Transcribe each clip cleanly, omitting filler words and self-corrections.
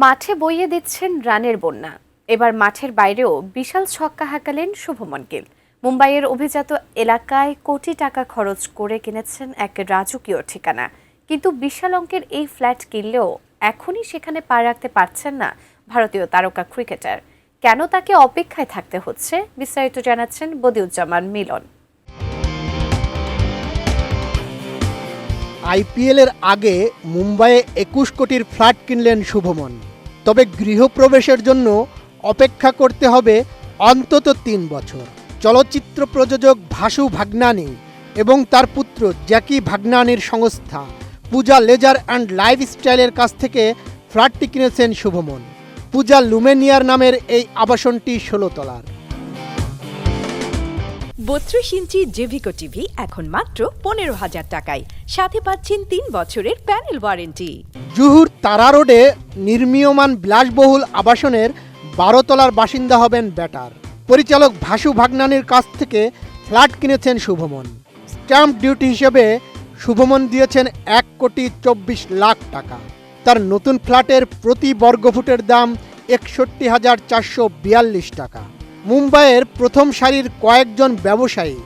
মাঠে বইয়ে দিচ্ছেন রানের বন্যা। এবার মাঠের বাইরেও বিশাল ছক্কা হাঁকালেন শুভমন গিল। মুম্বাইয়ের অভিজাত এলাকায় কোটি টাকা খরচ করে কিনেছেন এক রাজকীয় ঠিকানা, কিন্তু বিশাল অঙ্কের এই ফ্ল্যাট কিনলেও এখনই সেখানে পা রাখতে পারছেন না ভারতীয় তারকা ক্রিকেটার। কেন তাকে অপেক্ষায় থাকতে হচ্ছে, বিস্তারিত জানাচ্ছেন বদিউজ্জামান মিলন। আইপিএলের আগে মুম্বাইয়ে ২১ কোটির ফ্ল্যাট কিনলেন শুভমন। তবে গৃহপ্রবেশের জন্য অপেক্ষা করতে হবে অন্তত ৩ বছর। চলচ্চিত্র প্রযোজক ভাসু ভাগনানি এবং তার পুত্র জ্যাকি ভাগনানির সংস্থা পূজা লেজার অ্যান্ড লাইফস্টাইলের কাছ থেকে ফ্ল্যাটটি কিনেছেন শুভমন। পূজা লুমেনিয়ার নামের এই আবাসনটি ১৬ তলার। ৩২ ইঞ্চি জেভিকো টিভি এখন মাত্র ১৫,০০০ টাকায়, সাথে পাচ্ছেন ৩ বছরের প্যানেল ওয়ারেন্টি। জুহুর তারা রোডে নির্মীয়মান বিলাসবহুল আবাসনের ১২ তলার বাসিন্দা হবেন ব্যাটার। পরিচালক ভাসু ভাগনানির কাছ থেকে ফ্ল্যাট কিনেছেন শুভমন। স্ট্যাম্প ডিউটি হিসেবে শুভমন দিয়েছেন ১,২৪,০০,০০০ টাকা। তার নতুন ফ্ল্যাটের প্রতি বর্গফুটের দাম ৬১,৪৪২ টাকা। মুম্বাইয়ের প্রথম সারির কয়েকজন ব্যবসায়ী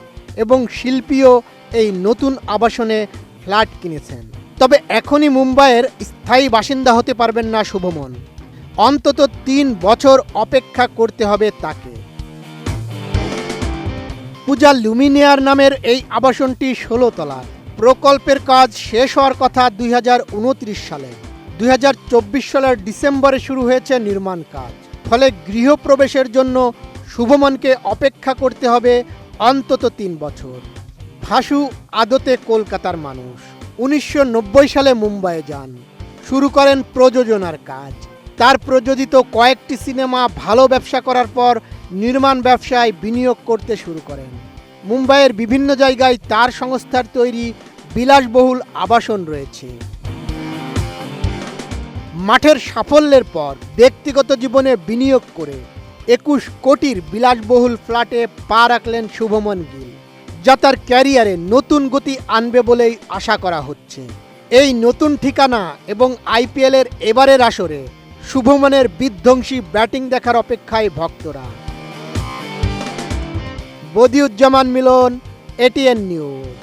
এবং শিল্পীও এই নতুন আবাসনে ফ্ল্যাট কিনেছেন। তবে এখনই মুম্বাইয়ের স্থায়ী বাসিন্দা হতে পারবেন না শুভমন। অন্তত ৩ বছর অপেক্ষা করতে হবে তাকে। পূজা লুমিনিয়ার নামের এই আবাসনটি ১৬ তলার। প্রকল্পের কাজ শেষ হওয়ার কথা ২০২৯ সালে। ২০২৪ সালের ডিসেম্বরে শুরু হয়েছে নির্মাণ কাজ। ফলে গৃহপ্রবেশের জন্য শুভমনকে অপেক্ষা করতে হবে অন্তত ৩ বছর। ভাসু আদতে কলকাতার মানুষ। ১৯৯০ সালে মুম্বাইয়ে যান, শুরু করেন প্রযোজনার কাজ। তার প্রযোজিত কয়েকটি সিনেমা ভালো ব্যবসা করার পর নির্মাণ ব্যবসায় বিনিয়োগ করতে শুরু করেন। মুম্বাইয়ের বিভিন্ন জায়গায় তার সংস্থার তৈরি বিলাসবহুল আবাসন রয়েছে। মাঠের সাফল্যের পর ব্যক্তিগত জীবনে বিনিয়োগ করে ২১ কোটির বিলাসবহুল ফ্ল্যাটে পা রাখলেন শুভমন গিল, যা তার ক্যারিয়ারে নতুন গতি আনবে বলেই আশা করা হচ্ছে। এই নতুন ঠিকানা এবং আইপিএলের এবারের আসরে শুভমনের বিধ্বংসী ব্যাটিং দেখার অপেক্ষায় ভক্তরা। বদিউজ্জামান মিলন, এটিএন নিউজ।